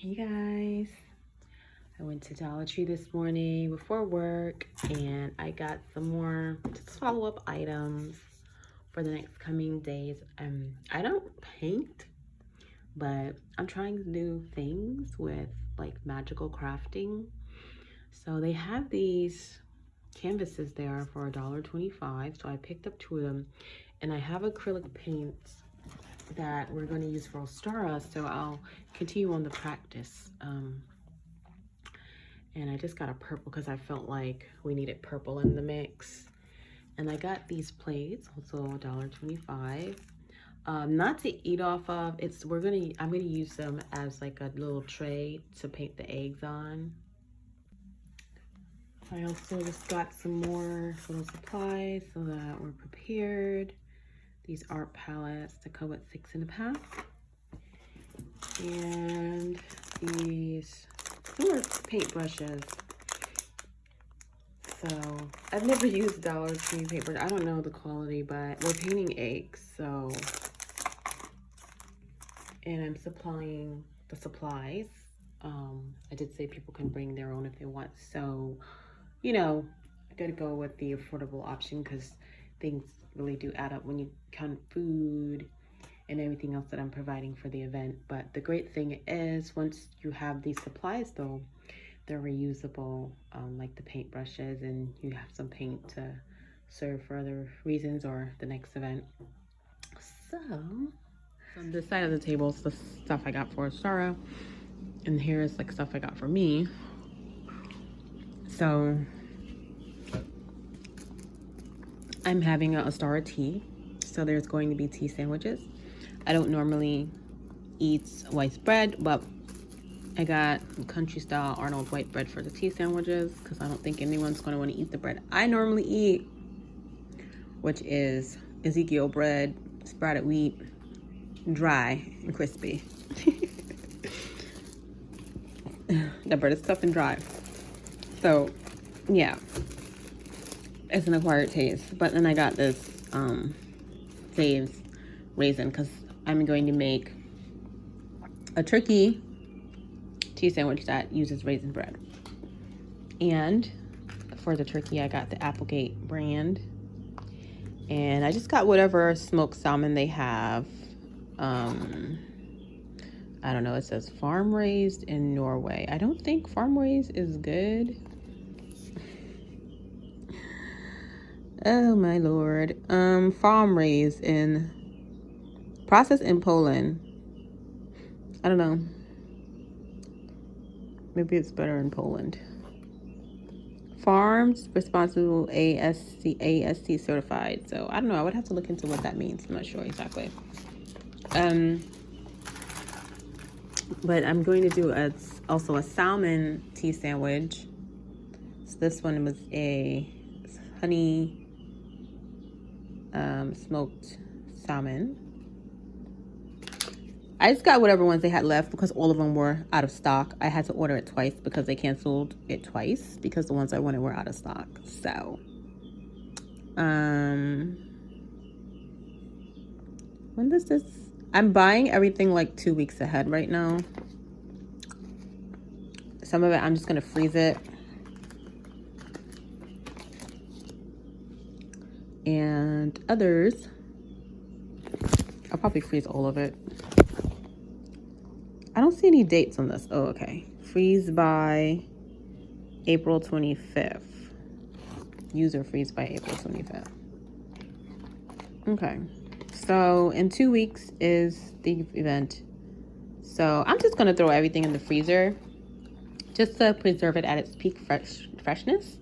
Hey guys, I went to Dollar Tree this morning before work and I got some more just follow-up items for the next coming days. I don't paint, but I'm trying to do things with like magical crafting. So they have these canvases there for $1.25. So I picked up two of them and I have acrylic paints that we're going to use for Ostara. So I'll continue on the practice. And I just got a purple because I felt like we needed purple in the mix. And I got these plates, also $1.25. Not to eat off of. I'm gonna use them as like a little tray to paint the eggs on. I also just got some more little supplies so that we're prepared. These art palettes to come with 6 in a pack. And these more paint brushes. So I've never used Dollar Tree paper. I don't know the quality, but we're painting eggs, so, and I'm supplying the supplies. I did say people can bring their own if they want. So, you know, I gotta go with the affordable option because things really do add up when you count food and everything else that I'm providing for the event. But the great thing is once you have these supplies though, they're reusable, like the paint brushes, and you have some paint to serve for other reasons or the next event. So on this side of the table is the stuff I got for Ostara, and here's like stuff I got for me. So I'm having a Ostara tea, so there's going to be tea sandwiches. I don't normally eat white bread, but I got country style Arnold white bread for the tea sandwiches because I don't think anyone's going to want to eat the bread I normally eat, which is Ezekiel bread, sprouted wheat, dry and crispy. The bread is tough and dry. So, yeah, it's an acquired taste. But then I got this Dave's raisin because I'm going to make a turkey tea sandwich that uses raisin bread. And for the turkey, I got the Applegate brand. And I just got whatever smoked salmon they have. I don't know, it says farm raised in Norway. I don't think farm raised is good. Oh my lord. Farm raised in processed in Poland. I don't know. Maybe it's better in Poland. Farms responsible ASC certified. So I don't know. I would have to look into what that means. I'm not sure exactly. But I'm going to do also a salmon tea sandwich. So this one was a honey smoked salmon. I just got whatever ones they had left because all of them were out of stock. I had to order it twice because they canceled it twice because the ones I wanted were out of stock. So, when does this? I'm buying everything like 2 weeks ahead right now. Some of it I'm just gonna freeze it. And others, I'll probably freeze all of it. I don't see any dates on this. Oh, okay. Freeze by April 25th. User freeze by April 25th. Okay. So in 2 weeks is the event. So I'm just going to throw everything in the freezer just to preserve it at its peak freshness.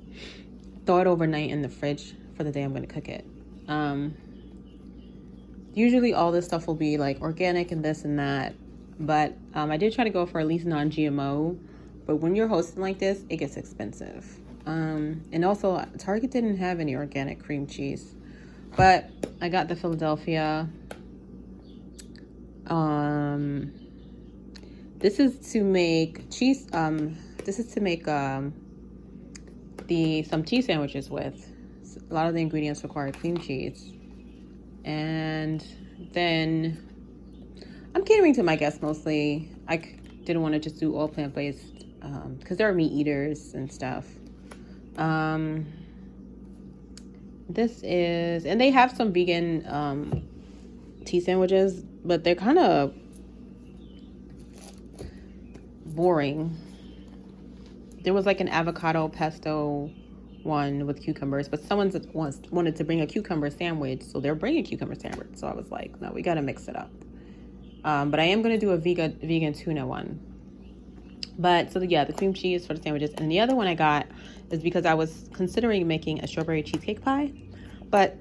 Throw it overnight in the fridge for the day I'm going to cook it. Usually all this stuff will be like organic and this and that. But I did try to go for at least non-GMO. But when you're hosting like this, it gets expensive. And also, Target didn't have any organic cream cheese. But I got the Philadelphia. This is to make cheese. This is to make some cheese sandwiches with. A lot of the ingredients require cream cheese. And then I'm catering to my guests mostly. didn't want to just do all plant-based because there are meat eaters and stuff. This is, and they have some vegan tea sandwiches, but they're kind of boring. There was like an avocado pesto one with cucumbers, but someone wanted to bring a cucumber sandwich, so they're bringing a cucumber sandwich. So I was like, no, we gotta mix it up. But I am gonna do a vegan tuna one. But so yeah, the cream cheese for the sandwiches, and the other one I got is because I was considering making a strawberry cheesecake pie, but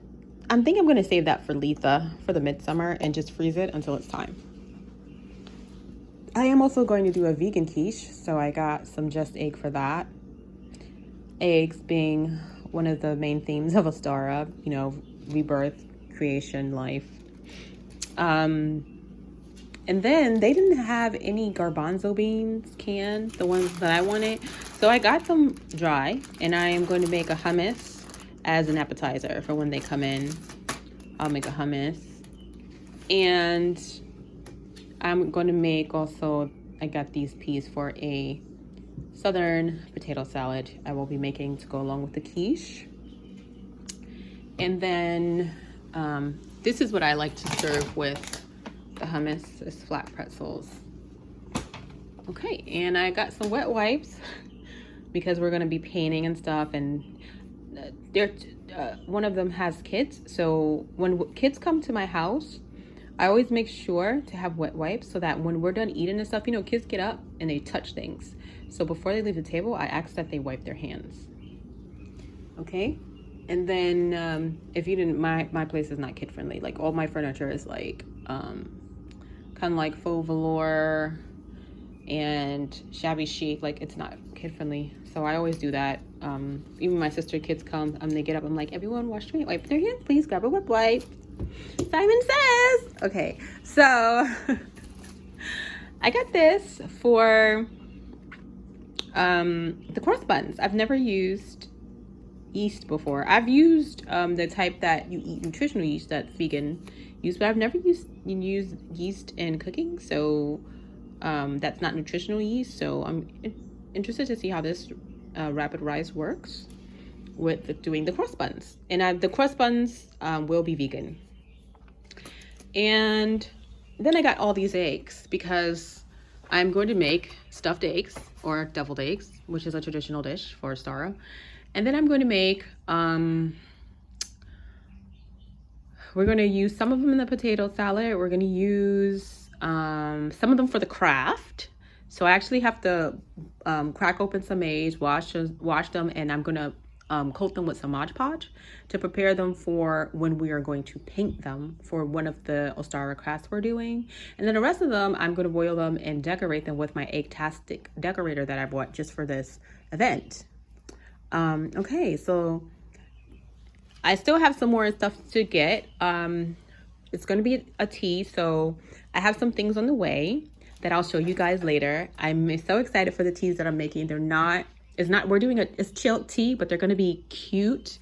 I'm thinking I'm gonna save that for Letha for the midsummer and just freeze it until it's time. I am also going to do a vegan quiche, so I got some just egg for that. Eggs being one of the main themes of Ostara, you know, rebirth, creation, life. And then they didn't have any garbanzo beans canned, the ones that I wanted. So I got them dry, and I am going to make a hummus as an appetizer for when they come in. I'll make a hummus. And I'm going to make also, I got these peas for a southern potato salad I will be making to go along with the quiche. And then this is what I like to serve with the hummus, is flat pretzels. Okay, and I got some wet wipes because we're going to be painting and stuff, and one of them has kids, so when kids come to my house, I always make sure to have wet wipes so that when we're done eating and stuff, you know, kids get up and they touch things. So before they leave the table, I ask that they wipe their hands. Okay? And then if you didn't, my place is not kid friendly. Like all my furniture is like kind of like faux velour and shabby chic. Like it's not kid friendly. So I always do that. Even my sister kids come, they get up, I'm like, everyone wipe their hands, please, grab a wet wipe. Simon says. Okay, so I got this for the cross buns. I've never used yeast before. I've used the type that you eat, nutritional yeast, that's vegan yeast, but I've never used yeast in cooking, so that's not nutritional yeast. So I'm interested to see how this rapid rise works with doing the cross buns. And the cross buns will be vegan. And then I got all these eggs because I'm going to make stuffed eggs or deviled eggs, which is a traditional dish for Ostara. And then I'm going to make, we're going to use some of them in the potato salad. We're going to use some of them for the craft. So I actually have to crack open some eggs, wash them, and I'm going to coat them with some Mod Podge to prepare them for when we are going to paint them for one of the Ostara crafts we're doing. And then the rest of them, I'm going to boil them and decorate them with my Egg-tastic decorator that I bought just for this event. Okay, so I still have some more stuff to get. It's going to be a tea, so I have some things on the way that I'll show you guys later. I'm so excited for the teas that I'm making. We're doing it's chilled tea, but they're going to be cute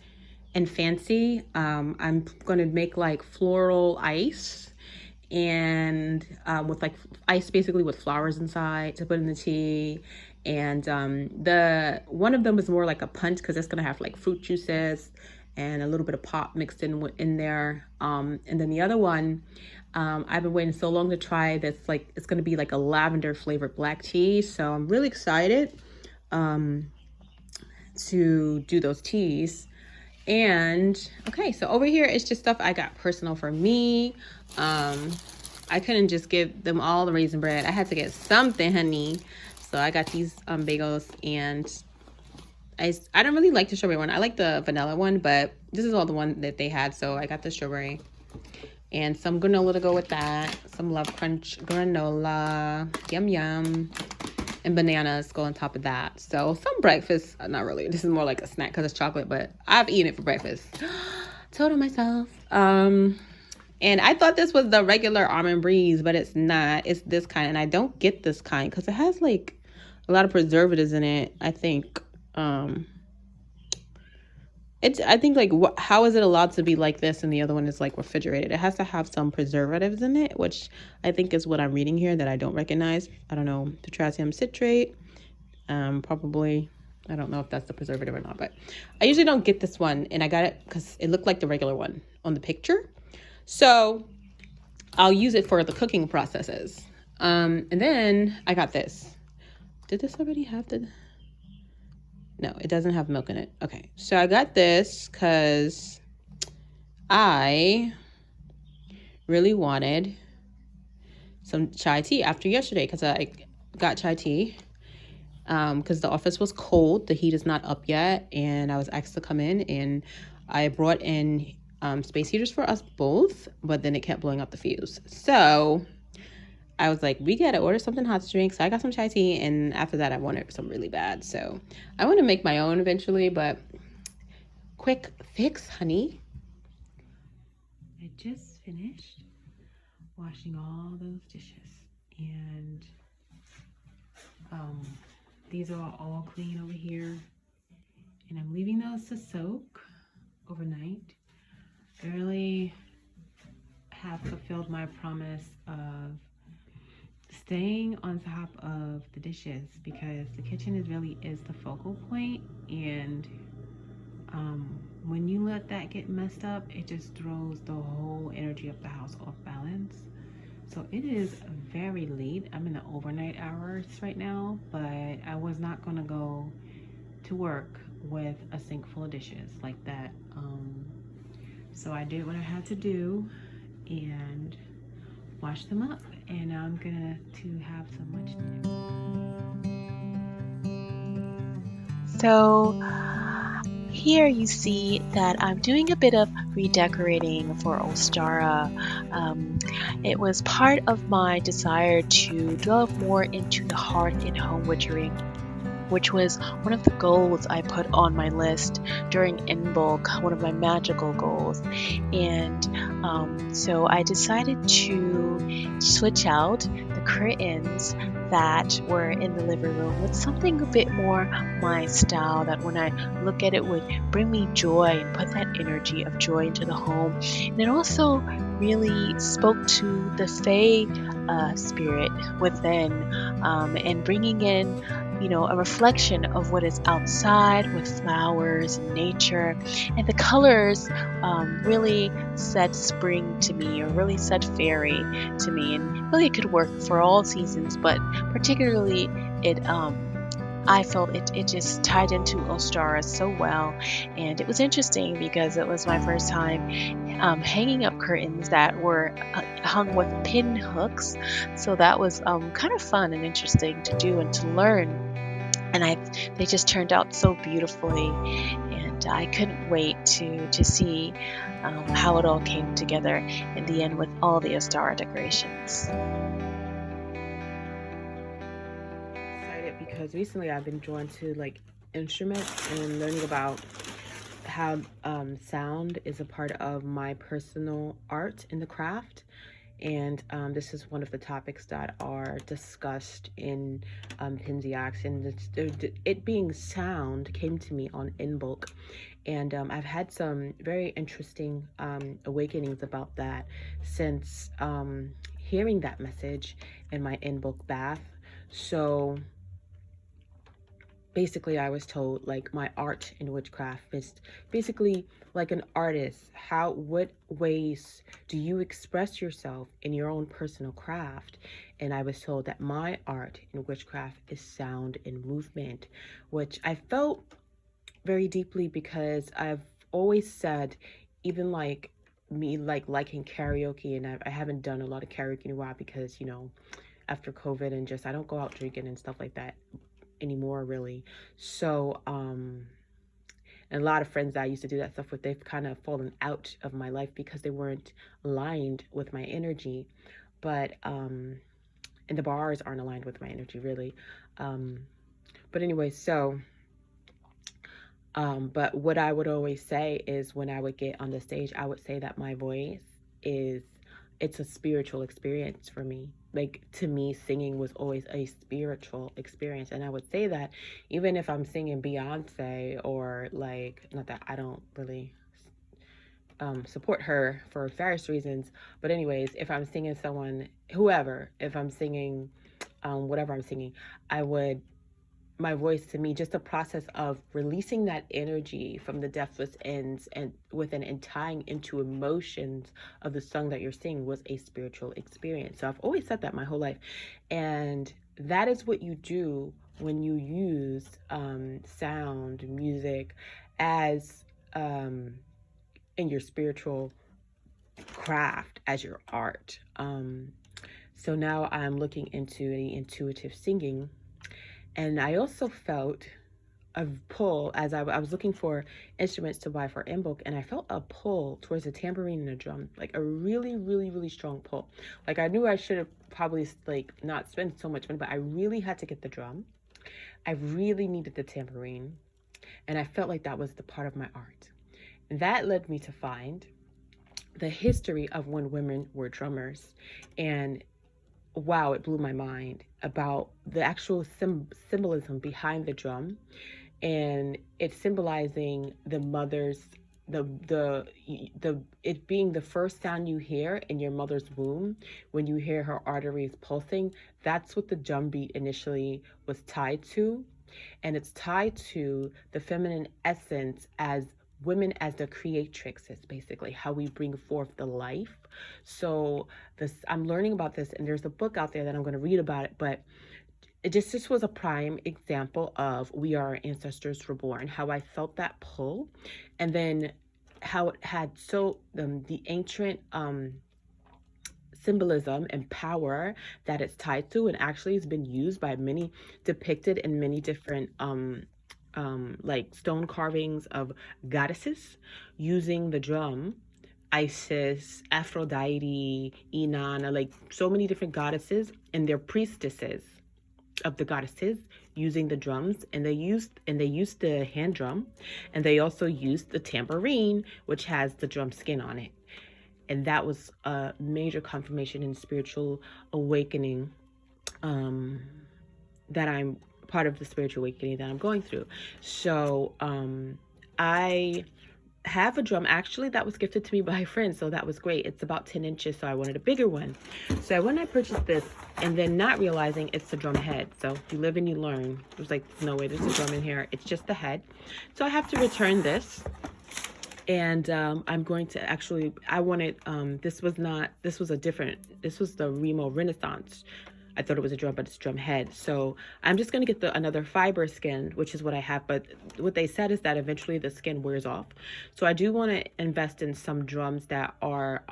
and fancy. I'm going to make like floral ice and with like ice basically with flowers inside to put in the tea. And the one of them is more like a punch because it's going to have like fruit juices and a little bit of pop mixed in there. And then the other one, I've been waiting so long to try this. Like it's going to be like a lavender flavored black tea. So I'm really excited to do those teas. And okay, so over here it's just stuff I got personal for me. I couldn't just give them all the raisin bread. I had to get something, honey. So I got these bagels, and I don't really like the strawberry one. I like the vanilla one, but this is all the one that they had, so I got the strawberry. And some granola to go with that. Some Love Crunch granola. Yum, yum. And bananas go on top of that. So some breakfast, not really. This is more like a snack because it's chocolate, but I've eaten it for breakfast. Told on myself. And I thought this was the regular Almond Breeze, but it's not. It's this kind, and I don't get this kind because it has like a lot of preservatives in it, I think. And I think like how is it allowed to be like this and the other one is like refrigerated? It has to have some preservatives in it, which I think is what I'm reading here that I don't recognize. I don't know, potassium citrate, probably. I don't know if that's the preservative or not, but I usually don't get this one, and I got it because it looked like the regular one on the picture. So I'll use it for the cooking processes. And then I got this. Did this already have the... No, it doesn't have milk in it. Okay, so I got this because I really wanted some chai tea after yesterday because I got chai tea because the office was cold. The heat is not up yet, and I was asked to come in, and I brought in space heaters for us both, but then it kept blowing up the fuse. So I was like, we gotta order something hot to drink. So I got some chai tea, and after that, I wanted some really bad. So I want to make my own eventually, but quick fix, honey. I just finished washing all those dishes, and these are all clean over here, and I'm leaving those to soak overnight. I really have fulfilled my promise of staying on top of the dishes because the kitchen really is the focal point, and when you let that get messed up, it just throws the whole energy of the house off balance. So it is very late. I'm in the overnight hours right now, but I was not gonna go to work with a sink full of dishes like that. So I did what I had to do and wash them up, and now I'm gonna have some lunch today. So here you see that I'm doing a bit of redecorating for Ostara. It was part of my desire to delve more into the hearth and home witchering, which was one of the goals I put on my list during Inbulk, one of my magical goals. And so I decided to switch out the curtains that were in the living room with something a bit more my style, that when I look at it would bring me joy and put that energy of joy into the home. And it also really spoke to the Fae spirit within, and bringing in a reflection of what is outside with flowers and nature. And the colors really said spring to me, or really said fairy to me. And really it could work for all seasons, but particularly I felt it just tied into Ostara so well. And it was interesting because it was my first time hanging up curtains that were hung with pin hooks. So that was kind of fun and interesting to do and to learn. And they just turned out so beautifully, and I couldn't wait to see how it all came together in the end with all the Ostara decorations. Excited because recently I've been drawn to like instruments and learning about how sound is a part of my personal art in the craft. And this is one of the topics that are discussed in Hinziacs. And it being sound came to me on InBulk. And I've had some very interesting awakenings about that since hearing that message in my InBulk bath. So basically I was told like my art in witchcraft is basically like an artist. What ways do you express yourself in your own personal craft? And I was told that my art in witchcraft is sound and movement, which I felt very deeply because I've always said, even like me like liking karaoke, and I haven't done a lot of karaoke in a while because after COVID and just I don't go out drinking and stuff like that anymore really. So and a lot of friends that I used to do that stuff with, they've kind of fallen out of my life because they weren't aligned with my energy. But and the bars aren't aligned with my energy really. But anyway, so but what I would always say is when I would get on the stage, I would say that my voice is, it's a spiritual experience for me. like, to me, singing was always a spiritual experience. And I would say that even if I'm singing Beyonce, or like, not that I don't really support her for various reasons, but anyways, if I'm singing someone, whoever, if I'm singing whatever I'm singing, I would, my voice, to me, just a process of releasing that energy from the deathless ends and within, and tying into emotions of the song that you're singing, was a spiritual experience. So I've always said that my whole life. And that is what you do when you use sound, music, as in your spiritual craft, as your art. So now I'm looking into the intuitive singing. And I also felt a pull as I was looking for instruments to buy for in book, and I felt a pull towards a tambourine and a drum, like a really, really, really strong pull. Like, I knew I should have probably like not spent so much money, but I really had to get the drum. I really needed the tambourine, and I felt like that was the part of my art. And that led me to find the history of when women were drummers, and wow, it blew my mind about the actual symbolism behind the drum, and it's symbolizing the mother's, the it being the first sound you hear in your mother's womb. When you hear her arteries pulsing, that's what the drum beat initially was tied to. And it's tied to the feminine essence as women, as the creatrixes, basically how we bring forth the life. So this, I'm learning about this, and there's a book out there that I'm going to read about it, but it just, this was a prime example of we are ancestors reborn, how I felt that pull, and then how it had so the ancient symbolism and power that it's tied to, and actually has been used by many, depicted in many different like stone carvings of goddesses using the drum. Isis, Aphrodite, Inanna, like so many different goddesses and their priestesses of the goddesses using the drums. And they used the hand drum, and they also used the tambourine, which has the drum skin on it. And that was a major confirmation in spiritual awakening, that I'm part of the spiritual awakening that I'm going through. So I have a drum actually that was gifted to me by a friend, so that was great. It's about 10 inches, so I wanted a bigger one. So when I purchased this, and then not realizing it's the drum head, so you live and you learn. It was like, no way, there's a drum in here, it's just the head. So I have to return this, and I'm going to actually, I wanted, this was the Remo Renaissance. I thought it was a drum, but it's drum head. So I'm just going to get another fiber skin, which is what I have. But what they said is that eventually the skin wears off. So I do want to invest in some drums that are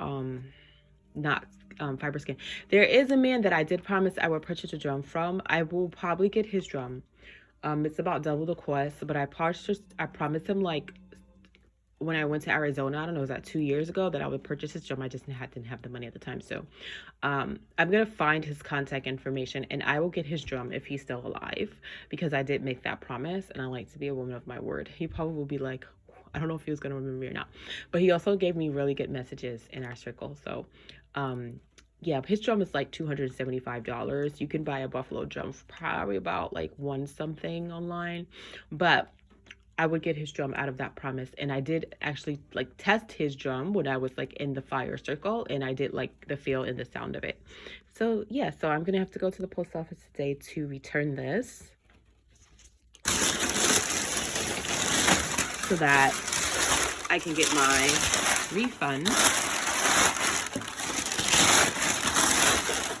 not fiber skin. There is a man that I did promise I would purchase a drum from. I will probably get his drum. It's about double the cost, but I promised him, like, when I went to Arizona, I don't know, was that 2 years ago, that I would purchase his drum. I just didn't have the money at the time. So I'm going to find his contact information, and I will get his drum if he's still alive, because I did make that promise, and I like to be a woman of my word. He probably will be like, I don't know if he was going to remember me or not, but he also gave me really good messages in our circle. So yeah, his drum is like $275. You can buy a buffalo drum for probably about like one something online, but I would get his drum out of that promise. And I did actually like test his drum when I was like in the fire circle, and I did like the feel and the sound of it. So yeah, so I'm gonna have to go to the post office today to return this, so that I can get my refund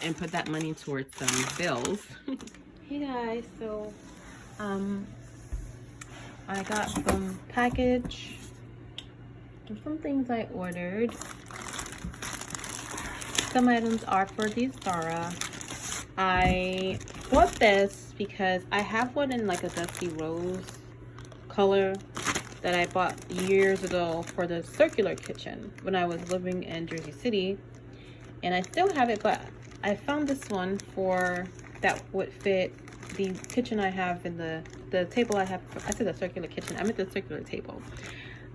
and put that money towards some bills. Hey guys, so I got some package and some things I ordered. Some items are for the Ostara. I bought this because I have one in like a dusty rose color that I bought years ago for the circular kitchen when I was living in Jersey City, and I still have it, but I found this one for that would fit the kitchen I have in the table I have. I said the circular kitchen, I meant the circular table.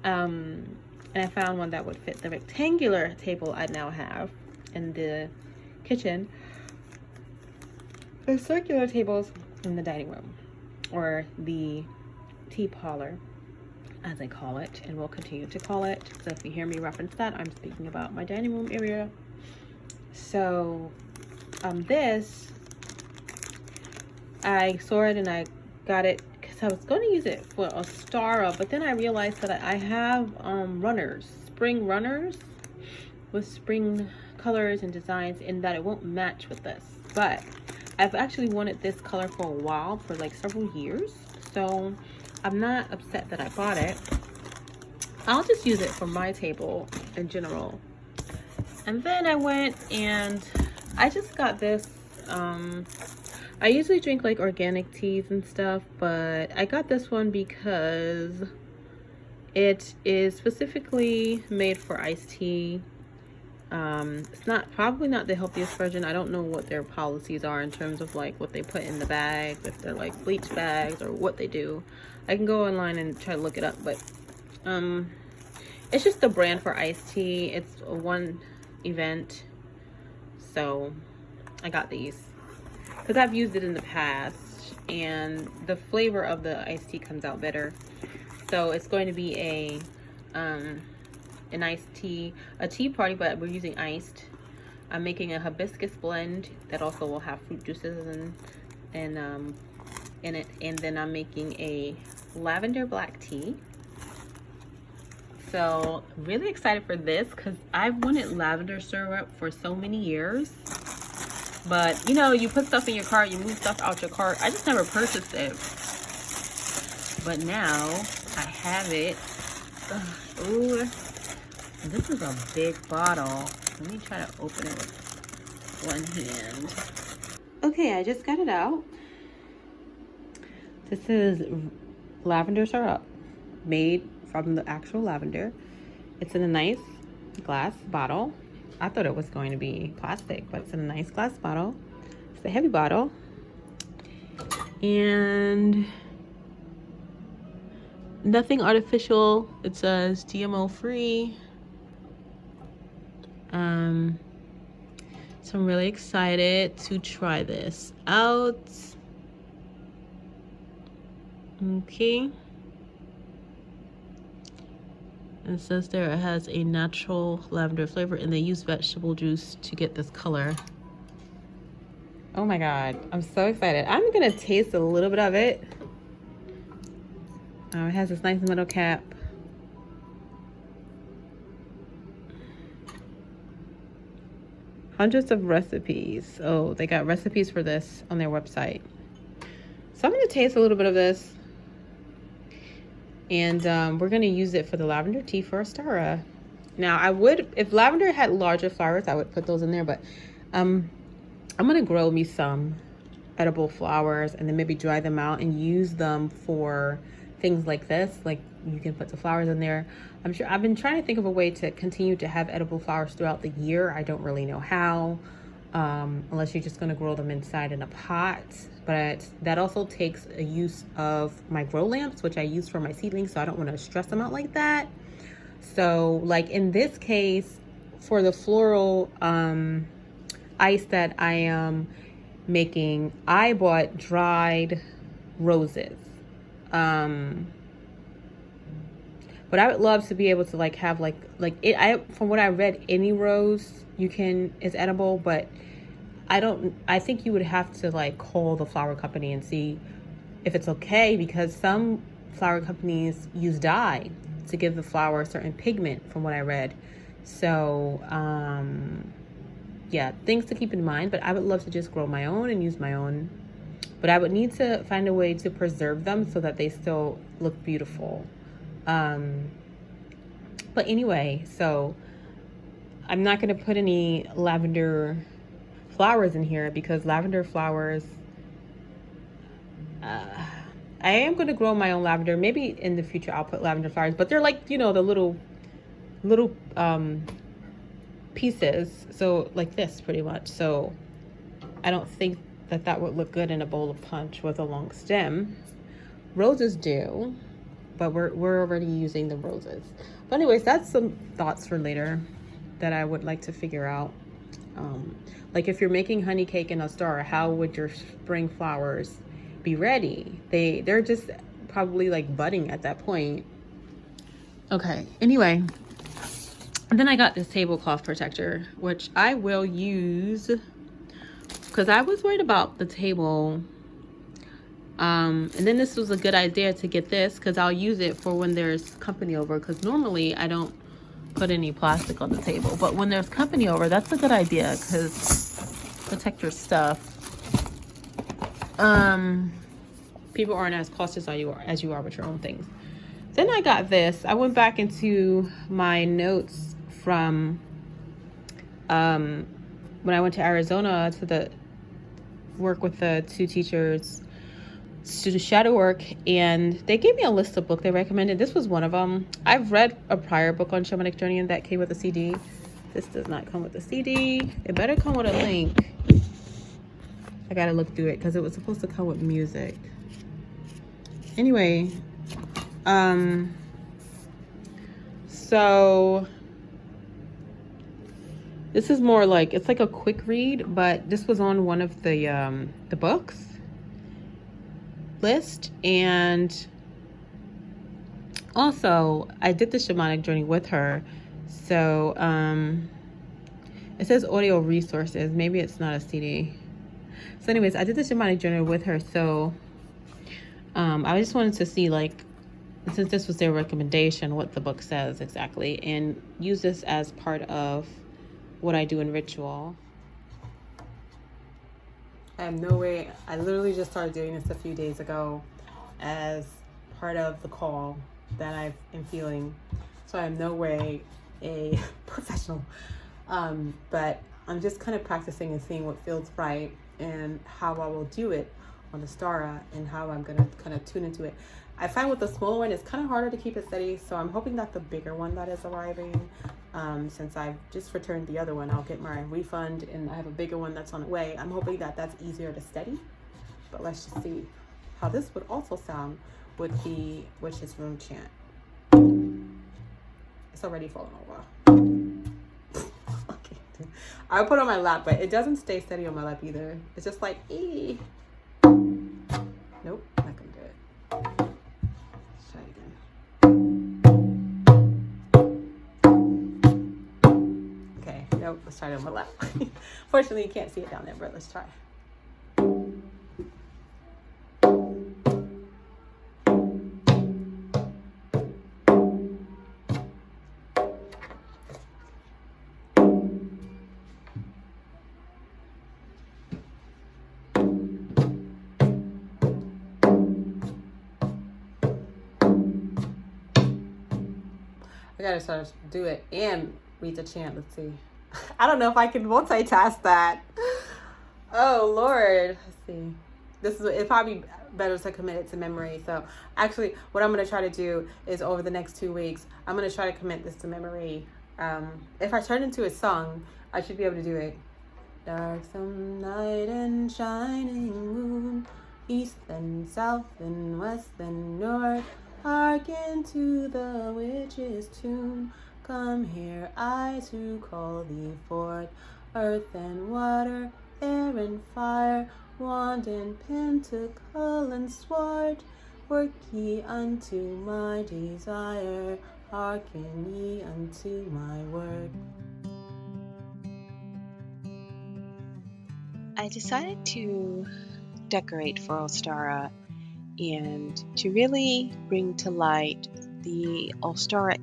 And I found one that would fit the rectangular table I now have in the kitchen. the circular tables in the dining room, or the tea parlor, as I call it, and will continue to call it. So if you hear me reference that, I'm speaking about my dining room area. So this, I saw it and I got it because I was going to use it for Ostara, but then I realized that I have runners, spring runners with spring colors and designs, and that it won't match with this. But I've actually wanted this color for a while, for like several years, so I'm not upset that I bought it. I'll just use it for my table in general. And then I went and I just got this. I usually drink like organic teas and stuff, but I got this one because it is specifically made for iced tea. It's probably not the healthiest version. I don't know what their policies are in terms of like what they put in the bag, if they're like bleach bags or what they do. I can go online and try to look it up, but it's just the brand for iced tea. It's a one event, so I got these because I've used it in the past and the flavor of the iced tea comes out better. So it's going to be an iced tea, a tea party, but we're using iced. I'm making a hibiscus blend that also will have fruit juices and in it, and then I'm making a lavender black tea. So really excited for this because I've wanted lavender syrup for so many years, but you know, you put stuff in your cart, you move stuff out your cart. I just never purchased it, but now I have it. Ooh, this is a big bottle. Let me try to open it with one hand. Okay, I just got it out. This is lavender syrup made from the actual lavender. It's in a nice glass bottle. I thought it was going to be plastic, but it's in a nice glass bottle. It's a heavy bottle. And nothing artificial. It says GMO free. So I'm really excited to try this out. Okay. It says there it has a natural lavender flavor and they use vegetable juice to get this color. Oh my God, I'm so excited. I'm gonna taste a little bit of it. It has this nice metal cap. Hundreds of recipes. Oh, they got recipes for this on their website. So I'm gonna taste a little bit of this. And we're gonna use it for the lavender tea for Ostara. Now I would, if lavender had larger flowers, I would put those in there, but I'm gonna grow me some edible flowers and then maybe dry them out and use them for things like this. Like you can put the flowers in there. I'm sure I've been trying to think of a way to continue to have edible flowers throughout the year. I don't really know how, unless you're just gonna grow them inside in a pot. But that also takes a use of my grow lamps, which I use for my seedlings, so I don't want to stress them out like that. So like in this case, for the floral ice that I am making, I bought dried roses. But I would love to be able to like have like it. From what I read, any rose is edible, but I think you would have to like call the flower company and see if it's okay, because some flower companies use dye to give the flower a certain pigment from what I read. So yeah, things to keep in mind, but I would love to just grow my own and use my own, but I would need to find a way to preserve them so that they still look beautiful. But anyway, so I'm not going to put any lavender flowers in here because lavender flowers, I am going to grow my own lavender. Maybe in the future I'll put lavender flowers, but they're like, you know, the little pieces, so like this pretty much. So I don't think that would look good in a bowl of punch with a long stem. Roses do, but we're already using the roses. But anyways, that's some thoughts for later that I would like to figure out. Like if you're making honey cake in Ostara, how would your spring flowers be ready? They're just probably like budding at that point. Okay, anyway, and then I got this tablecloth protector, which I will use because I was worried about the table. And then this was a good idea to get this because I'll use it for when there's company over, because normally I don't put any plastic on the table, but when there's company over, that's a good idea because protect your stuff. People aren't as cautious as you are with your own things. Then I got this. I went back into my notes from when I went to Arizona to work with the two teachers to do shadow work, and they gave me a list of books they recommended. This was one of them. I've read a prior book on shamanic journey that came with a CD. This does not come with a CD. It better come with a link. I gotta look through it because it was supposed to come with music. Anyway, so this is more like, it's like a quick read, but this was on one of the books list. And also I did the shamanic journey with her, so it says audio resources, maybe it's not a CD. So anyways, I did the shamanic journey with her, so I just wanted to see, like, since this was their recommendation, what the book says exactly, and use this as part of what I do in ritual. I have no way. I literally just started doing this a few days ago as part of the call that I am feeling. So I have no way a professional. But I'm just kind of practicing and seeing what feels right and how I will do it on the Ostara and how I'm going to kind of tune into it. I find with the smaller one, it's kind of harder to keep it steady. So I'm hoping that the bigger one that is arriving, since I've just returned the other one, I'll get my refund and I have a bigger one that's on the way. I'm hoping that that's easier to steady, but let's just see how this would also sound with the Witch's Room chant. It's already falling over. Okay. I put it on my lap, but it doesn't stay steady on my lap either. It's just like, ee. Nope, not gonna do it. Let's try it again. Okay, nope, let's try it on my lap. Fortunately, you can't see it down there, but let's try. I gotta start to do it and read the chant. Let's see. I don't know if I can multitask that. Oh Lord. Let's see. It's probably better to commit it to memory. So actually what I'm gonna try to do is over the next 2 weeks, I'm gonna try to commit this to memory. If I turn into a song, I should be able to do it. Darksome night and shining moon, east and south and west and north, hearken to the witch's tune. Come here, eyes who call thee forth. Earth and water, air and fire, wand and pentacle and sword. Work ye unto my desire, hearken ye unto my word. I decided to decorate for Ostara and to really bring to light the Ostara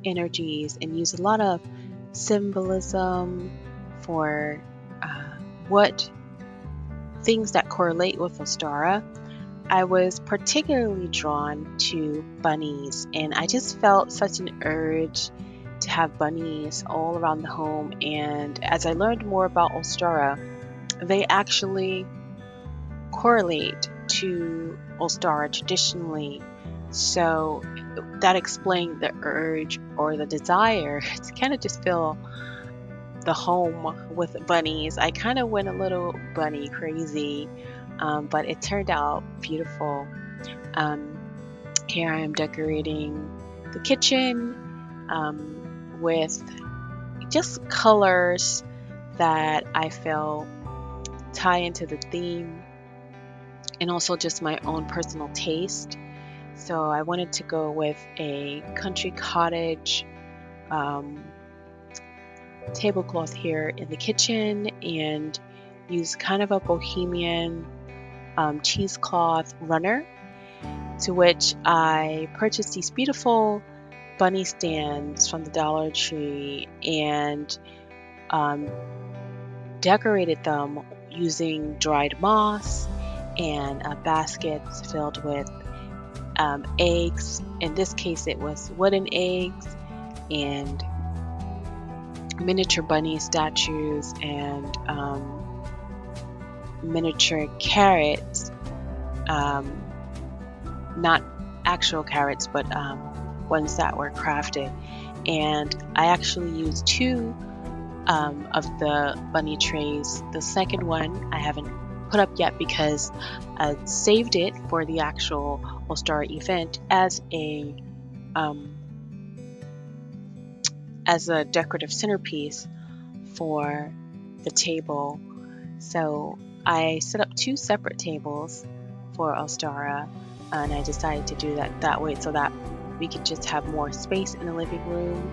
energies and use a lot of symbolism for what things that correlate with Ostara. I was particularly drawn to bunnies, and I just felt such an urge to have bunnies all around the home. And as I learned more about Ostara, they actually correlate to Ostara traditionally. So that explained the urge or the desire to kind of just fill the home with bunnies. I kind of went a little bunny crazy, but it turned out beautiful. Here I am decorating the kitchen with just colors that I felt tie into the theme and also just my own personal taste. So I wanted to go with a country cottage tablecloth here in the kitchen and use kind of a bohemian cheesecloth runner, to which I purchased these beautiful bunny stands from the Dollar Tree and um, decorated them using dried moss and baskets filled with eggs. In this case, it was wooden eggs and miniature bunny statues and miniature carrots, not actual carrots, but ones that were crafted. And I actually used two of the bunny trays. The second one I haven't put up yet because I saved it for the actual Ostara event um, as a decorative centerpiece for the table. So I set up two separate tables for Ostara, and I decided to do that way so that we could just have more space in the living room.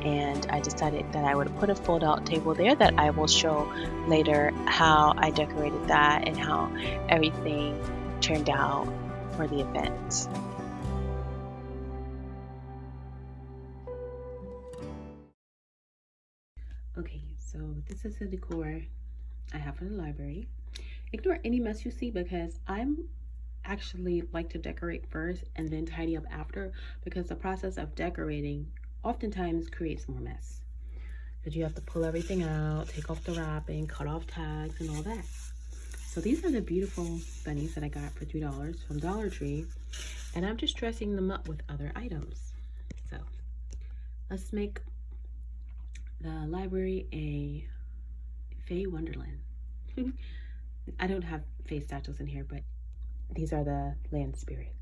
And I decided that I would put a fold-out table there that I will show later how I decorated that and how everything turned out for the event. Okay, so this is the decor I have for the library. Ignore any mess you see because I'm actually like to decorate first and then tidy up after, because the process of decorating oftentimes creates more mess. Because you have to pull everything out, take off the wrapping, cut off tags, and all that. So these are the beautiful bunnies that I got for $3 from Dollar Tree, and I'm just dressing them up with other items. So let's make the library a Fey Wonderland. I don't have Fey statues in here, but these are the land spirits.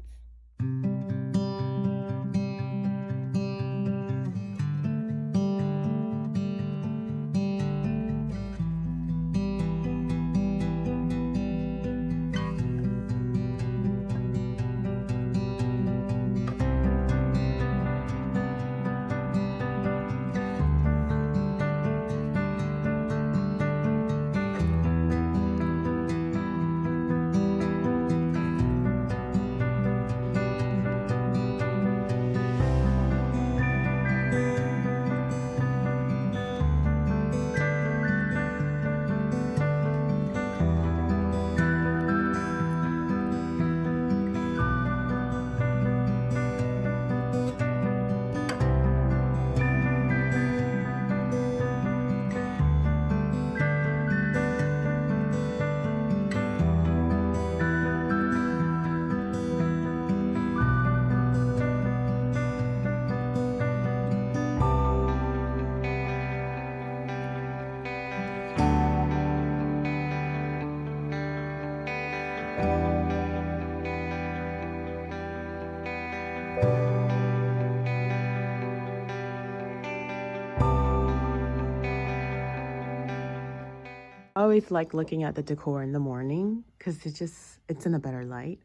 I always like looking at the decor in the morning because it's in a better light.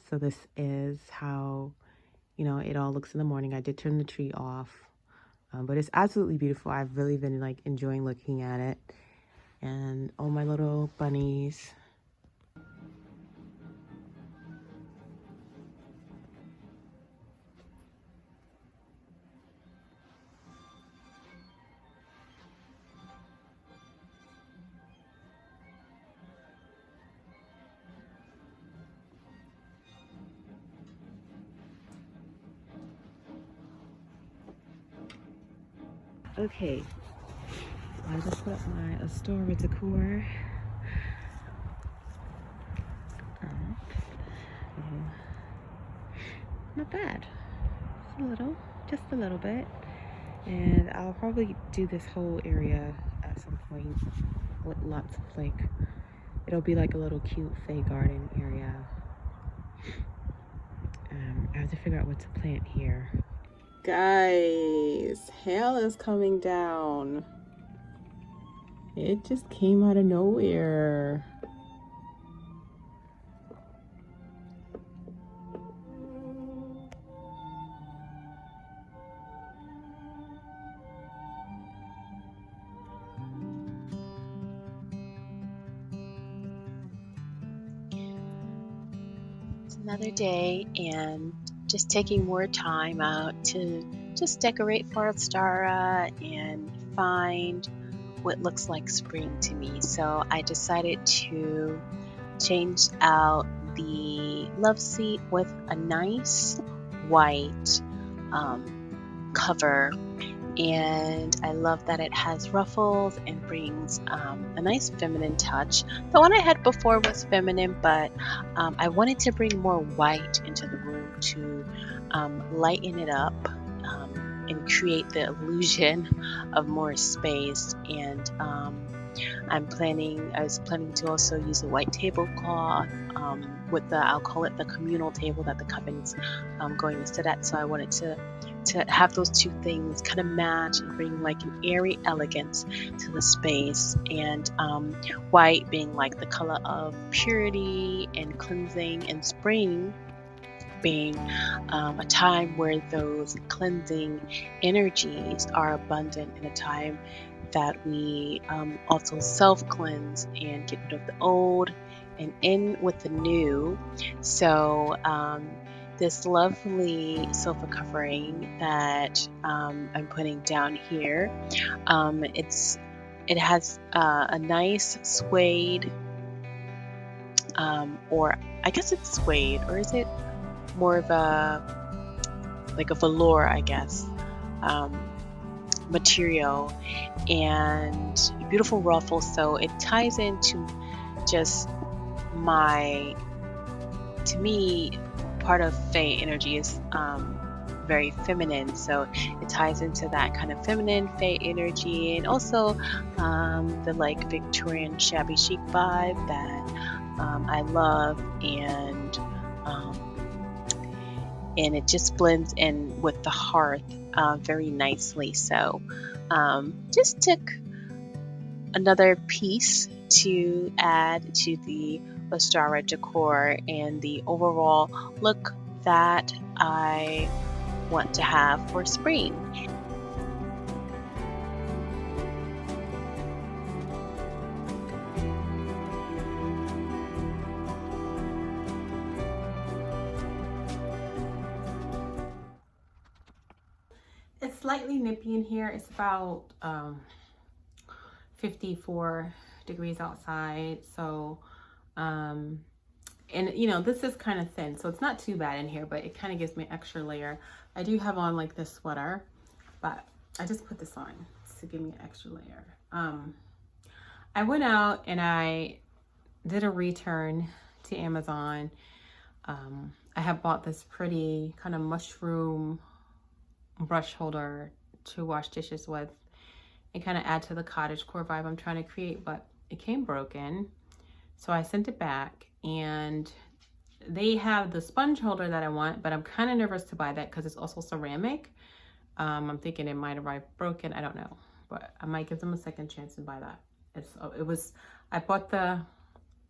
So this is how, it all looks in the morning. I did turn the tree off, but it's absolutely beautiful. I've really been like enjoying looking at it, and all my little bunnies. Okay, I just put up my Ostara decor. Not bad. Just a little bit. And I'll probably do this whole area at some point with lots of it'll be like a little cute Fey garden area. I have to figure out what to plant here. Guys, hail is coming down. It just came out of nowhere. It's another day and just taking more time out to just decorate for Ostara and find what looks like spring to me. So I decided to change out the love seat with a nice white cover, and I love that it has ruffles and brings a nice feminine touch. The one I had before was feminine, but I wanted to bring more white into the room to lighten it up and create the illusion of more space. And I was planning to also use a white tablecloth with I'll call it the communal table that the coven's going to sit at. So I wanted to have those two things kind of match and bring like an airy elegance to the space. And white being like the color of purity and cleansing, and spring being a time where those cleansing energies are abundant, in a time that we also self-cleanse and get rid of the old and in with the new. So this lovely sofa covering that I'm putting down here, it has a nice suede, or I guess it's suede, or is it more of a like a velour, I guess, material, and beautiful ruffles. So it ties into just to me, part of Fae energy is very feminine. So it ties into that kind of feminine Fae energy, and also the like Victorian shabby chic vibe that I love, and it just blends in with the hearth very nicely. So just took another piece to add to the Ostara decor and the overall look that I want to have for spring. It's slightly nippy in here. It's about 54 degrees outside. So, and you know, this is kind of thin, so it's not too bad in here, but it kind of gives me an extra layer. I do have on like this sweater, but I just put this on to give me an extra layer. I went out and I did a return to Amazon. I have bought this pretty kind of mushroom brush holder to wash dishes with and kind of add to the cottagecore vibe I'm trying to create, but it came broken. So I sent it back, and they have the sponge holder that I want, but I'm kind of nervous to buy that because it's also ceramic. I'm thinking it might arrive broken. I don't know, but I might give them a second chance and buy that. I bought the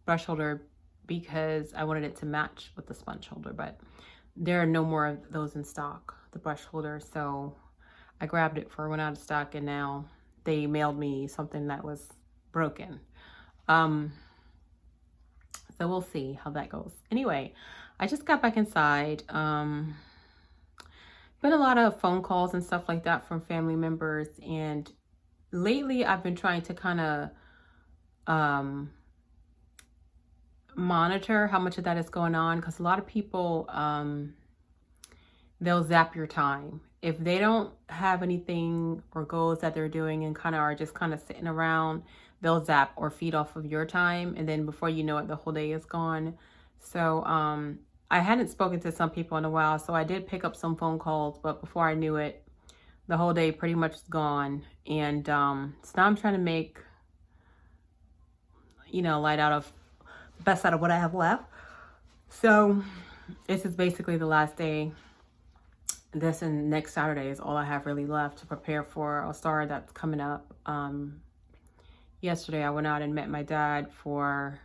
brush holder because I wanted it to match with the sponge holder, but there are no more of those in stock, the brush holder. So I grabbed it for it went out of stock, and now they mailed me something that was broken. So we'll see how that goes. Anyway, I just got back inside. Been a lot of phone calls and stuff like that from family members, and lately I've been trying to kind of monitor how much of that is going on, because a lot of people they'll zap your time if they don't have anything or goals that they're doing and kind of are just kind of sitting around. They'll zap or feed off of your time, and then before you know it, the whole day is gone. So I hadn't spoken to some people in a while, so I did pick up some phone calls, but before I knew it, the whole day pretty much is gone. And so now I'm trying to make, you know, best out of what I have left. So this is basically the last day. This and next Saturday is all I have really left to prepare for Ostara that's coming up yesterday I went out and met my dad for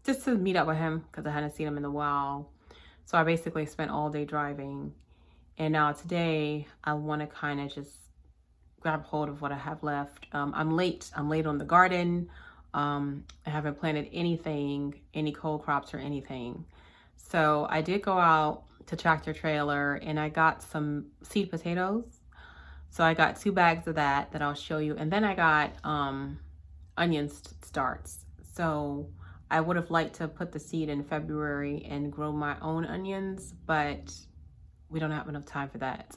just to meet up with him because I hadn't seen him in a while. So I basically spent all day driving. And now today I want to kind of just grab hold of what I have left. I'm late on the garden. I haven't planted anything, any cold crops or anything. So I did go out to tractor trailer and I got some seed potatoes. So I got 2 bags of that I'll show you. And then I got onion starts. So I would have liked to put the seed in February and grow my own onions, but we don't have enough time for that.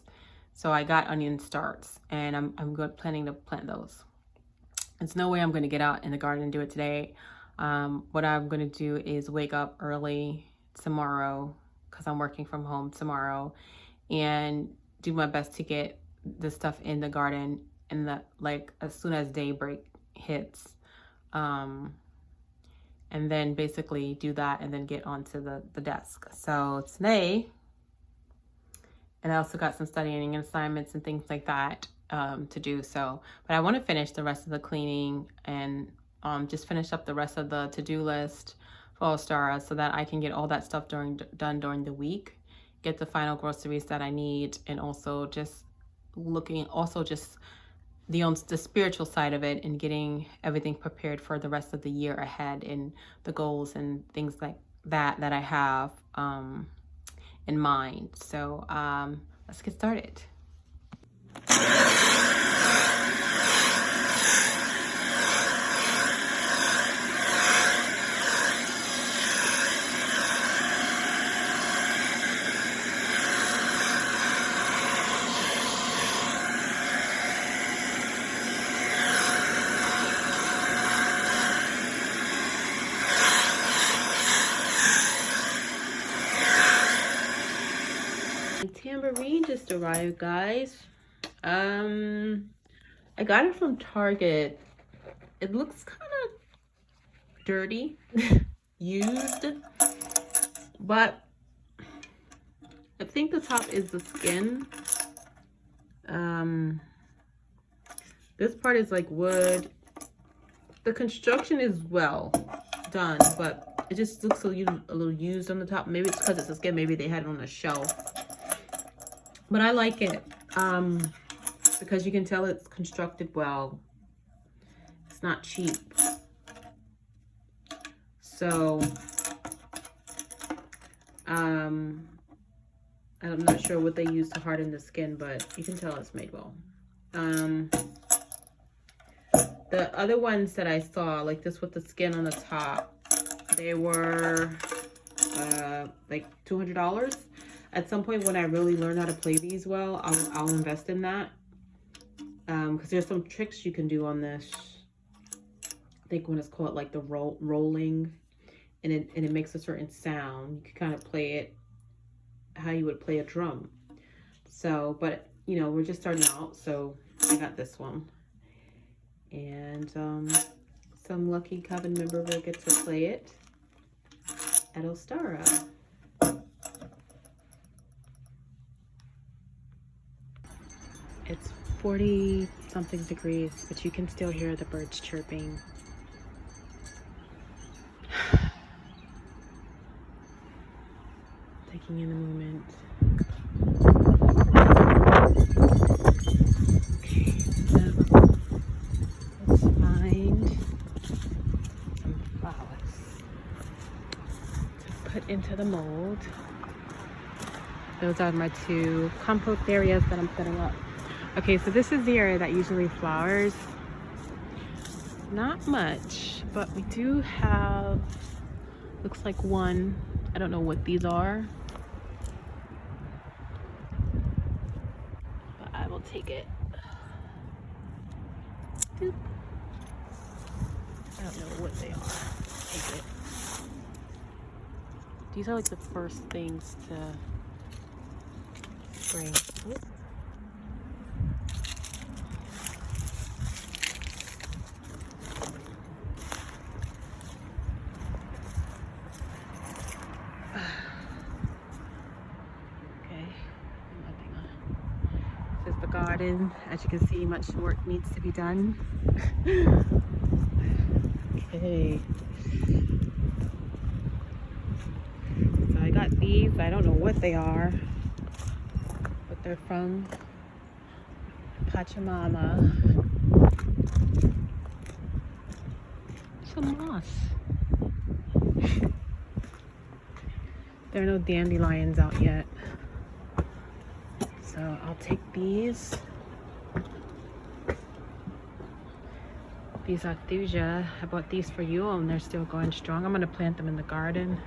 So I got onion starts and I'm planning to plant those. There's no way I'm going to get out in the garden and do it today. What I'm going to do is wake up early tomorrow because I'm working from home tomorrow and do my best to get the stuff in the garden and as soon as daybreak hits. And then basically do that and then get onto the desk. So today, and I also got some studying and assignments and things like that to do. So, but I want to finish the rest of the cleaning and just finish up the rest of the to-do list for Ostara so that I can get all that stuff done during the week, get the final groceries that I need, and also just the spiritual side of it and getting everything prepared for the rest of the year ahead and the goals and things like that I have in mind. So let's get started. Tambourine just arrived, guys. I got it from Target. It looks kind of dirty, used, but I think the top is the skin. This part is like wood. The construction is well done, but it just looks a little used on the top. Maybe it's because it's the skin. Maybe they had it on the shelf. But I like it because you can tell it's constructed well. It's not cheap. So I'm not sure what they use to harden the skin, but you can tell it's made well. The other ones that I saw, like this with the skin on the top, they were like $200. At some point when I really learn how to play these well, I'll invest in that. Because there's some tricks you can do on this. I think when it's called like the rolling, and it makes a certain sound. You can kind of play it how you would play a drum. So, but you know, we're just starting out, so I got this one. And some lucky Coven member will get to play it at Ostara. It's 40 something degrees, but you can still hear the birds chirping. Taking in the moment. Okay, so let's find some flowers to put into the mold. Those are my 2 compost areas that I'm setting up. Okay, so this is the area that usually flowers. Not much, but we do have, looks like one. I don't know what these are, but I will take it. Boop. I don't know what they are. Take it. These are like the first things to spring. Oops. garden. As you can see, much work needs to be done. Okay. So I got these. I don't know what they are, but they're from Pachamama. Some moss. There are no dandelions out yet. So I'll take these. These are thuja. I bought these for you and they're still going strong. I'm gonna plant them in the garden.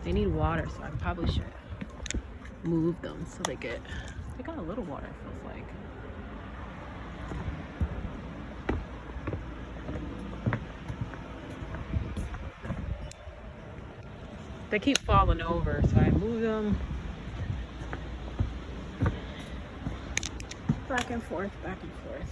They need water, so I probably should move them so they got a little water, it feels like. They keep falling over, so I move them back and forth, back and forth.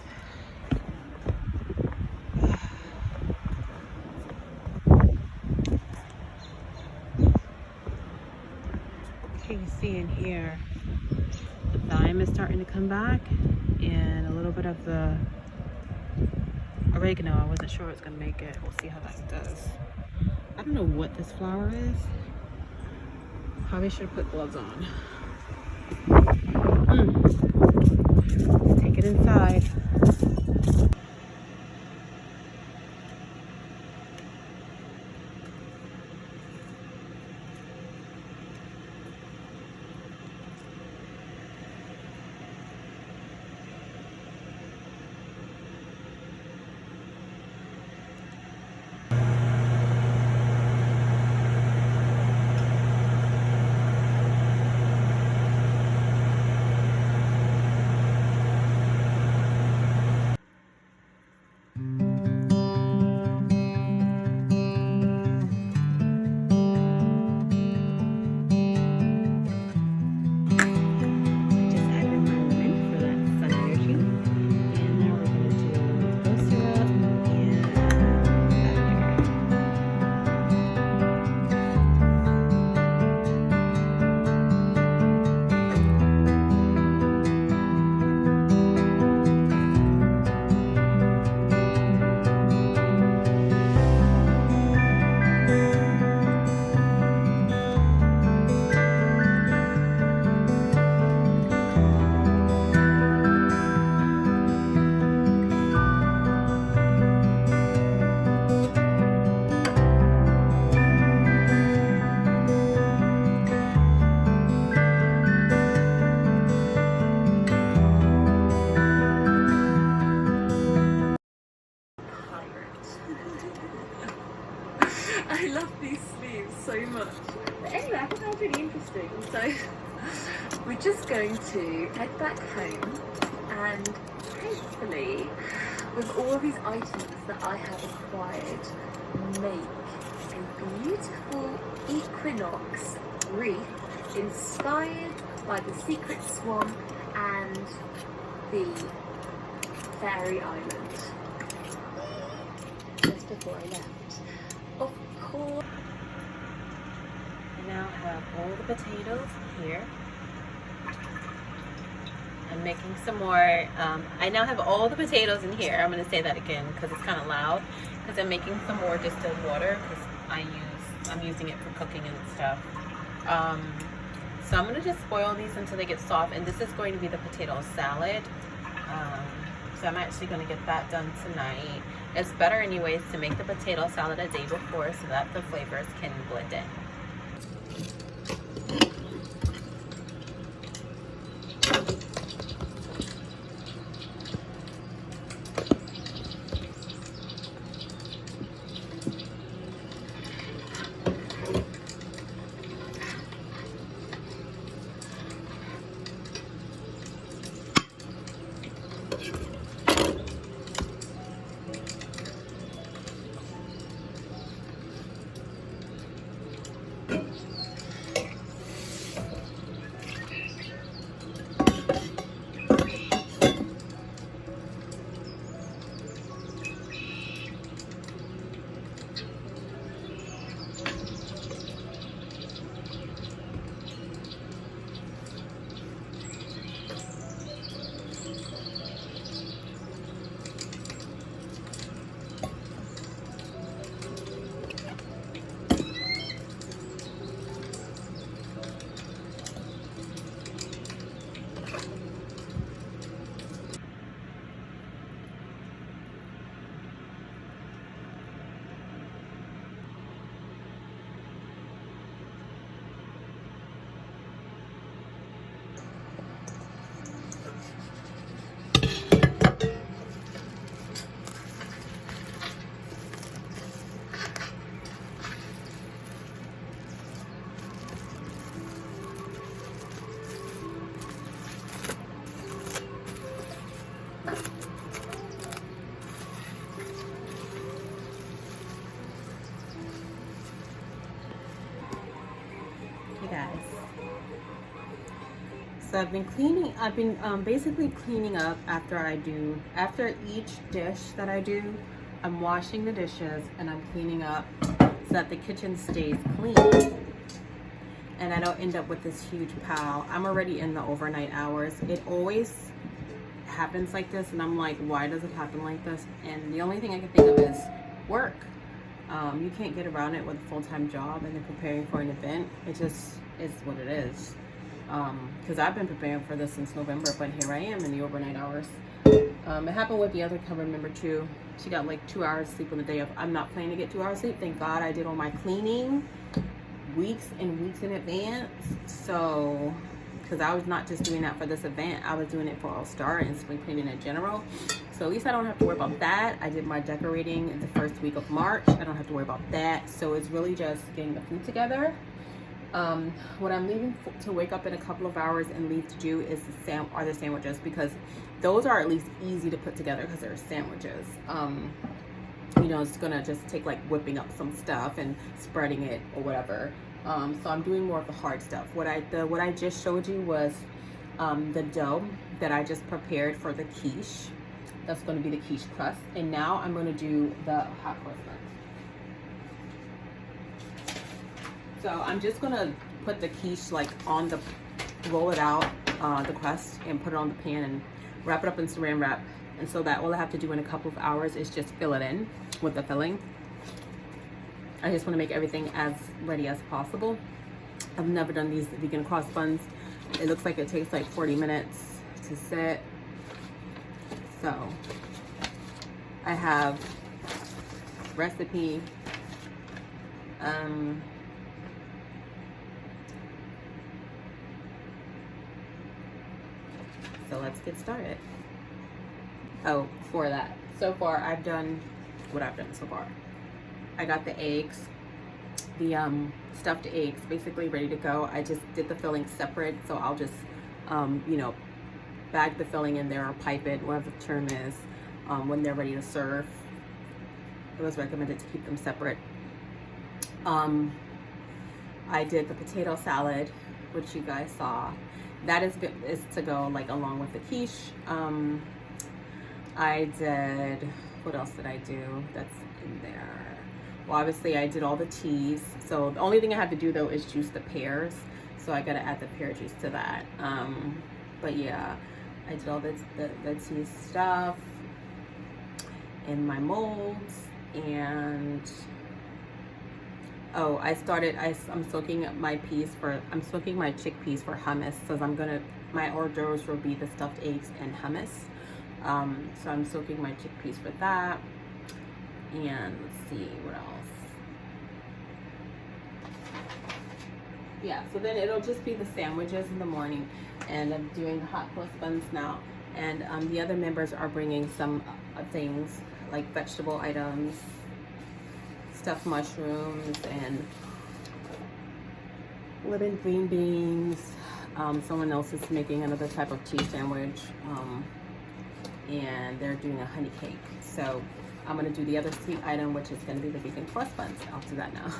Okay, you see in here, the thyme is starting to come back, and a little bit of the oregano. I wasn't sure it was gonna make it. We'll see how that does. I don't know what this flower is. Probably should have put gloves on. Let's take it inside. I love these sleeves so much. But anyway, I think that was really interesting. So we're just going to head back home and hopefully, with all these items that I have acquired, make a beautiful equinox wreath inspired by the secret swamp and the fairy island. Just before I left. Of course. I now have all the potatoes here. I'm making some more. I now have all the potatoes in here. I'm going to say that again because it's kind of loud. Because I'm making some more distilled water because I'm using it for cooking and stuff. So I'm going to just boil these until they get soft. And this is going to be the potato salad. So I'm actually going to get that done tonight. It's better anyways to make the potato salad a day before so that the flavors can blend in. Hey guys. So I've been basically cleaning up after each dish that I do, I'm washing the dishes and I'm cleaning up so that the kitchen stays clean and I don't end up with this huge pile. I'm already in the overnight hours. It always happens like this and I'm like, why does it happen like this? And the only thing I can think of is work. You can't get around it with a full-time job and then preparing for an event. It just is what it is. Because I've been preparing for this since November, but here I am in the overnight hours. It happened with the other cover member too. She got like 2 hours sleep on the day of. I'm not planning to get 2 hours sleep. Thank God I did all my cleaning weeks and weeks in advance. So, because I was not just doing that for this event, I was doing it for Ostara and spring cleaning in general. So at least I don't have to worry about that. I did my decorating in the first week of March. I don't have to worry about that. So it's really just getting the food together. What I'm leaving to wake up in a couple of hours and leave to do is the sandwiches, because those are at least easy to put together because they're sandwiches. You know, it's gonna just take like whipping up some stuff and spreading it or whatever. So I'm doing more of the hard stuff. What I just showed you was the dough that I just prepared for the quiche. That's going to be the quiche crust. And now I'm going to do the hot cross buns. So I'm just going to put the quiche like on the, roll it out, the crust, and put it on the pan and wrap it up in saran wrap. And so that all I have to do in a couple of hours is just fill it in with the filling. I just want to make everything as ready as possible. I've never done these vegan cross buns. It looks like it takes like 40 minutes to set. So I have recipe. So let's get started. Oh, for that. So far I've done what I've done so far. I got the eggs, the stuffed eggs basically ready to go. I just did the filling separate, so I'll just you know, bag the filling in there or pipe it, whatever the term is, when they're ready to serve. It was recommended to keep them separate. I did the potato salad, which you guys saw. That is to go like along with the quiche. I did, what else did I do that's in there? Well, obviously I did all the teas. So the only thing I have to do though is juice the pears. So I gotta add the pear juice to that. But yeah, I did all the tea stuff in my molds. And oh, I'm soaking my chickpeas for hummus, because my hors d'oeuvres will be the stuffed eggs and hummus. So I'm soaking my chickpeas for that. And let's see what else. Yeah, so then it'll just be the sandwiches in the morning, and I'm doing the hot cross buns now. And the other members are bringing some things like vegetable items, stuffed mushrooms, and lemon green beans. Someone else is making another type of cheese sandwich, and they're doing a honey cake. So I'm gonna do the other sweet item, which is gonna be the vegan cross buns. I'll do that now.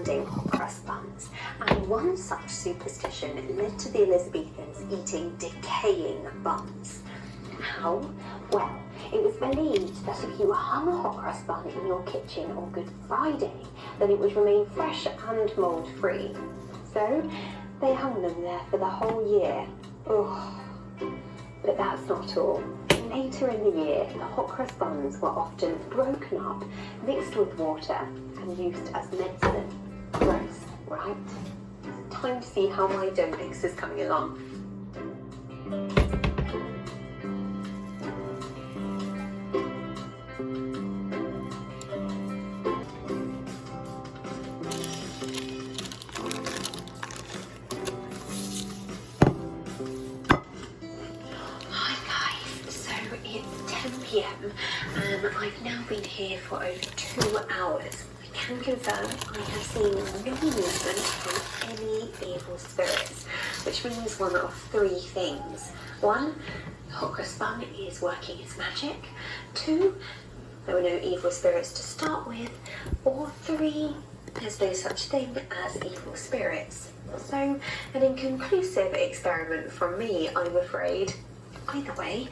standing hot crust buns, and one such superstition led to the Elizabethans eating decaying buns. How? Well, it was believed that if you hung a hot crust bun in your kitchen on Good Friday, then it would remain fresh and mould-free. So they hung them there for the whole year. Ugh. But that's not all. Later in the year, the hot crust buns were often broken up, mixed with water, and used as medicine. Gross, right? Time to see how my dough mix is coming along. PM and I've now been here for over 2 hours. I can confirm I have seen no movement from any evil spirits, which means one of 3 things. 1, the hot crust bun is working its magic. 2, there were no evil spirits to start with. Or 3, there's no such thing as evil spirits. So, an inconclusive experiment from me, I'm afraid. Either way,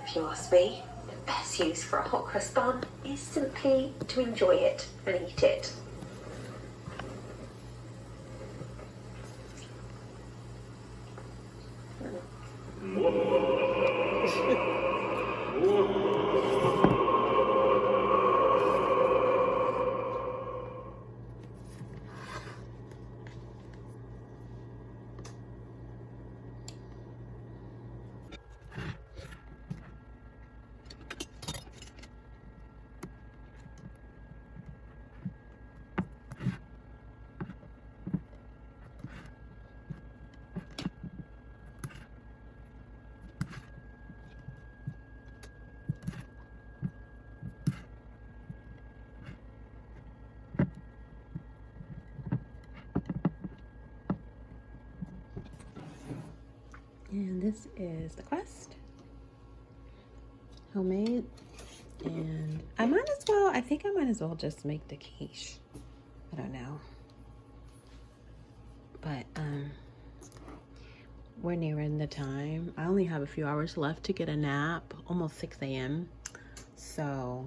if you ask me, the best use for a hot crust bun is simply to enjoy it and eat it. And this is the crust, homemade. And I think I might as well just make the quiche. I don't know. But we're nearing the time. I only have a few hours left to get a nap, almost 6 a.m. So,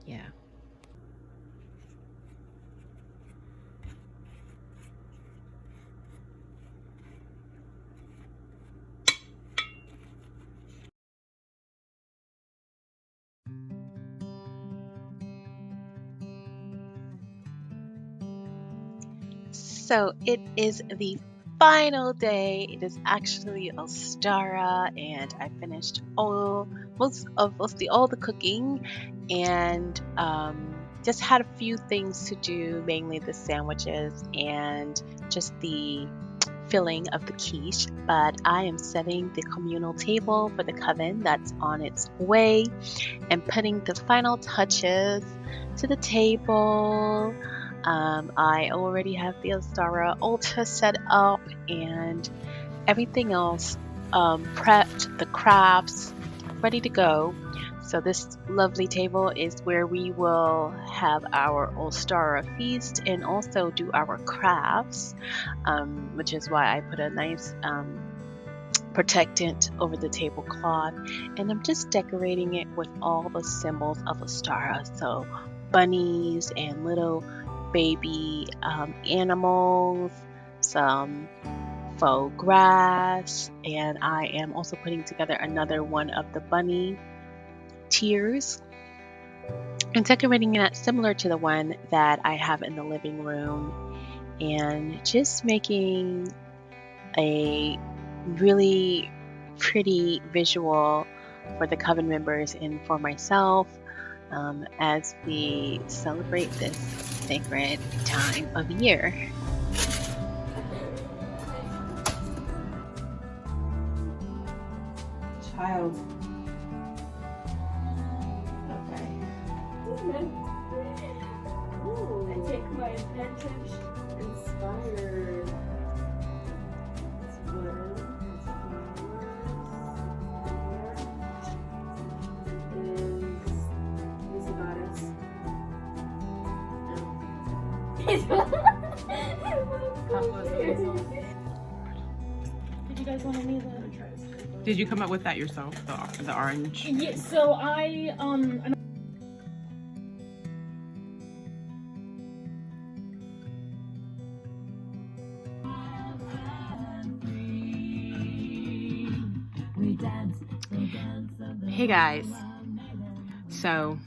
yeah. So it is the final day. It is actually Ostara, and I finished mostly all the cooking, and just had a few things to do, mainly the sandwiches and just the filling of the quiche. But I am setting the communal table for the coven that's on its way, and putting the final touches to the table. I already have the Ostara altar set up and everything else prepped, the crafts ready to go. So this lovely table is where we will have our Ostara feast and also do our crafts, which is why I put a nice protectant over the tablecloth, and I'm just decorating it with all the symbols of Ostara. So bunnies and little baby animals, some faux grass, and I am also putting together another one of the bunny tears and decorating it similar to the one that I have in the living room, and just making a really pretty visual for the coven members and for myself as we celebrate this sacred time of year. Child. Okay. Ooh, I take my vintage inspired. It's wood, it's flowers. Here is Lucy Goddess. Did you guys want any of that? Did you come up with that yourself? The orange? Yeah, so I Hey guys. So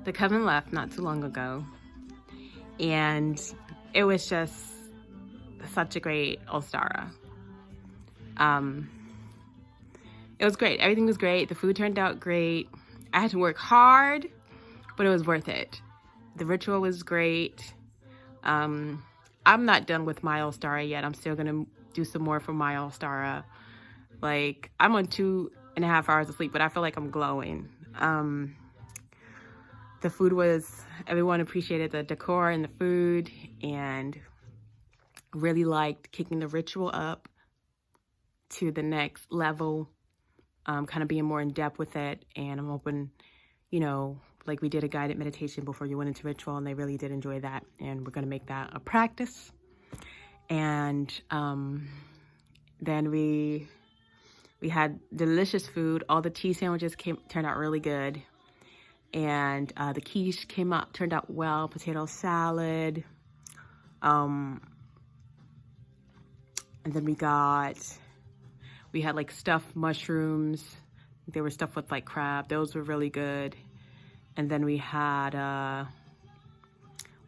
the coven left not too long ago, and it was just such a great Ostara. It was great. Everything was great. The food turned out great. I had to work hard, but it was worth it. The ritual was great. I'm not done with my Ostara yet. I'm still gonna do some more for my Ostara. Like, I'm on 2.5 hours of sleep, but I feel like I'm glowing. The food was, everyone appreciated the decor and the food, and really liked kicking the ritual up to the next level, kind of being more in depth with it. And I'm hoping, you know, like we did a guided meditation before you went into ritual, and they really did enjoy that. And we're going to make that a practice. And then we had delicious food. All the tea sandwiches turned out really good. And the quiche turned out well. Potato salad. And then we had like stuffed mushrooms. They were stuffed with like crab. Those were really good. And then we had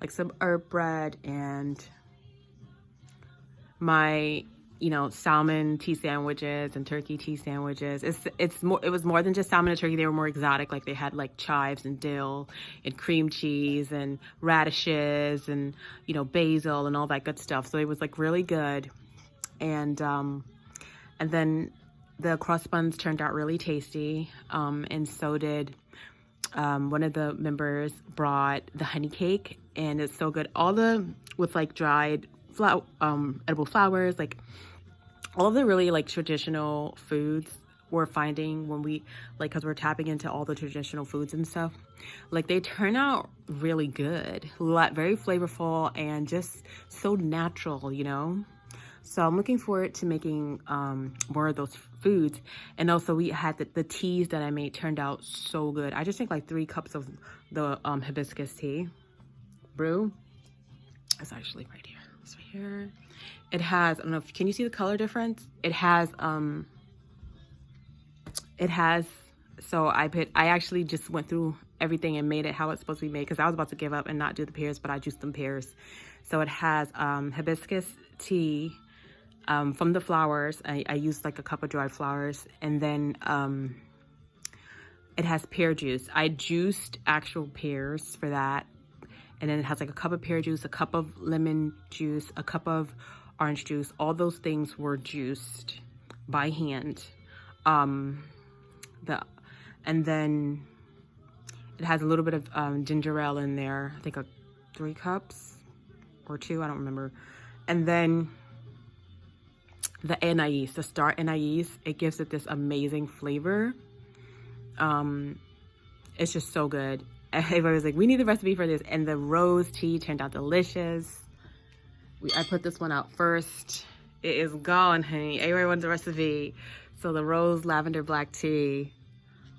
like some herb bread and my, you know, salmon tea sandwiches and turkey tea sandwiches. It was more than just salmon and turkey. They were more exotic. Like they had like chives and dill and cream cheese and radishes and, you know, basil and all that good stuff. So it was like really good. And then the crust buns turned out really tasty. And so did one of the members brought the honey cake, and it's so good. With like dried edible flowers, like all of the really like traditional foods we're finding when we like, because we're tapping into all the traditional foods and stuff, like they turn out really good, very flavorful and just so natural, you know. So I'm looking forward to making more of those foods. And also we had the teas that I made turned out so good. I just drank like 3 cups of the hibiscus tea brew. It's actually right here. It's right here. It has, I don't know if, can you see the color difference? It has, so I actually just went through everything and made it how it's supposed to be made, because I was about to give up and not do the pears, but I juiced them pears. So it has hibiscus tea from the flowers. I used like a cup of dried flowers, and then it has pear juice. I juiced actual pears for that. And then it has like a cup of pear juice, a cup of lemon juice, a cup of orange juice. All those things were juiced by hand. And then it has a little bit of ginger ale in there. I think 3 cups or 2, I don't remember. And then the anise, the star anise, it gives it this amazing flavor. It's just so good. Everybody was like, we need the recipe for this. And the rose tea turned out delicious. I put this one out first. It is gone, honey. Everybody wants the recipe. So the rose lavender black tea.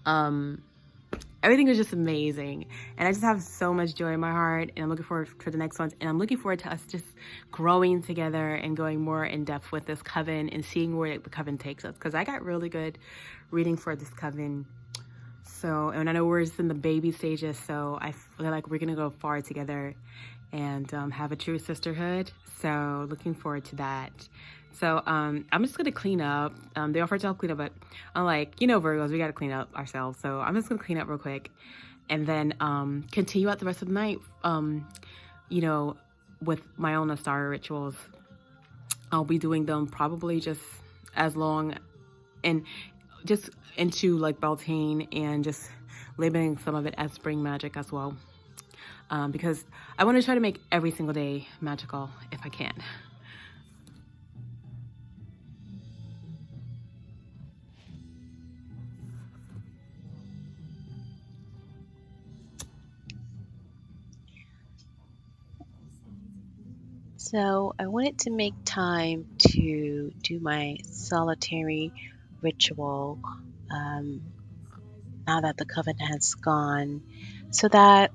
Everything was just amazing. And I just have so much joy in my heart. And I'm looking forward to the next ones. And I'm looking forward to us just growing together and going more in depth with this coven and seeing where the coven takes us. Because I got really good reading for this coven. So, and I know we're just in the baby stages, so I feel like we're gonna go far together and have a true sisterhood. So looking forward to that. So I'm just gonna clean up. They offered to help clean up, but I'm like, you know, Virgos, we gotta clean up ourselves. So I'm just gonna clean up real quick and then continue out the rest of the night, you know, with my own Ostara rituals. I'll be doing them probably just as long and just into like Beltane, and just labeling some of it as spring magic as well, because I want to try to make every single day magical if I can. So I wanted to make time to do my solitary ritual um, now that the coven has gone, so that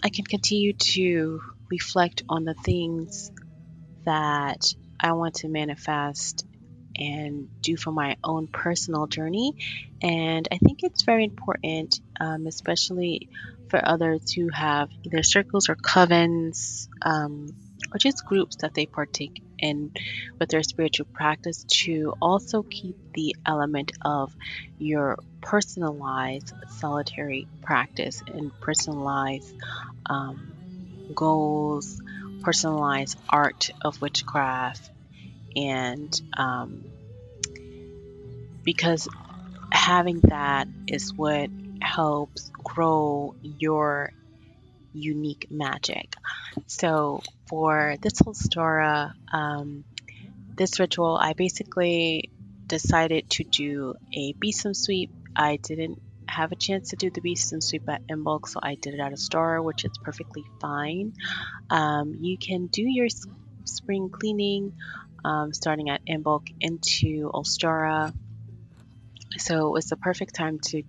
I can continue to reflect on the things that I want to manifest and do for my own personal journey. And I think it's very important, especially for others who have either circles or covens, or just groups that they partake in with their spiritual practice, to also keep the element of your personalized solitary practice and personalized um, goals, personalized art of witchcraft, and because having that is what helps grow your unique magic. So for this whole Stora, this ritual, I basically decided to do a besom sweep. I didn't have a chance to do the besom sweep at in bulk, so I did it at a store, which is perfectly fine. You can do your spring cleaning starting at in bulk into Ostara. So it's the perfect time to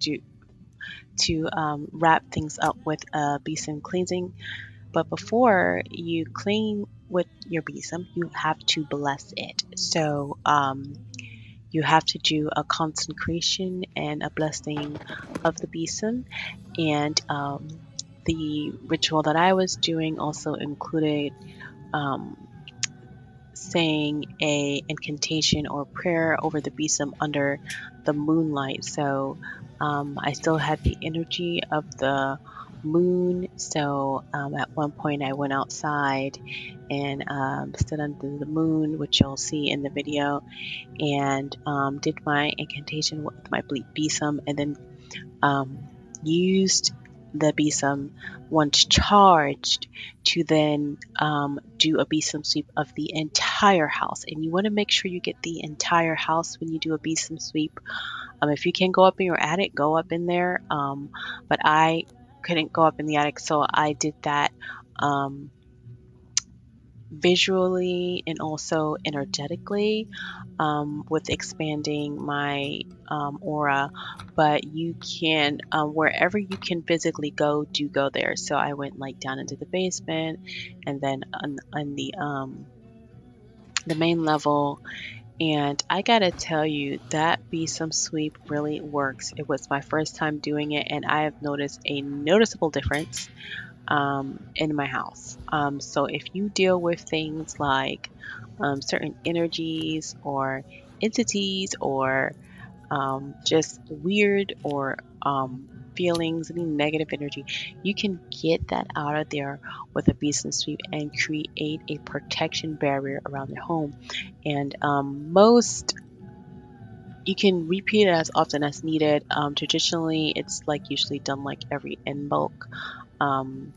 wrap things up with a besom cleansing. But before you clean with your besom, you have to bless it. So you have to do a consecration and a blessing of the besom. And the ritual that I was doing also included um, saying a incantation or prayer over the besom under the moonlight. So I still had the energy of the moon. So at one point I went outside and stood under the moon, which you'll see in the video, and did my incantation with my besom, and then um, used the besom once charged to then do a besom sweep of the entire house. And you want to make sure you get the entire house when you do a besom sweep. If you can go up in your attic, go up in there. But I couldn't go up in the attic, so I did that. Um, Visually and also energetically with expanding my aura. But you can, wherever you can physically go, do go there. So I went like down into the basement and then on the main level. And I gotta tell you, that Besom sweep really works. It was my first time doing it, and I have noticed a noticeable difference in my house. So if you deal with things like certain energies or entities or just weird or feelings, any negative energy, you can get that out of there with a besom sweep and create a protection barrier around your home. And most you can repeat it as often as needed. Traditionally, it's like usually done like every in bulk. Um,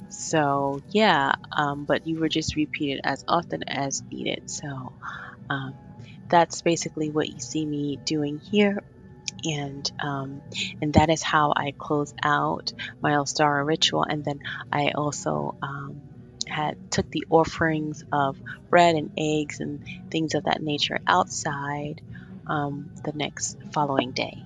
so yeah, but you were just repeat it as often as needed. So um, that's basically what you see me doing here, and that is how I close out my Ostara ritual. And then I also had took the offerings of bread and eggs and things of that nature outside the next following day.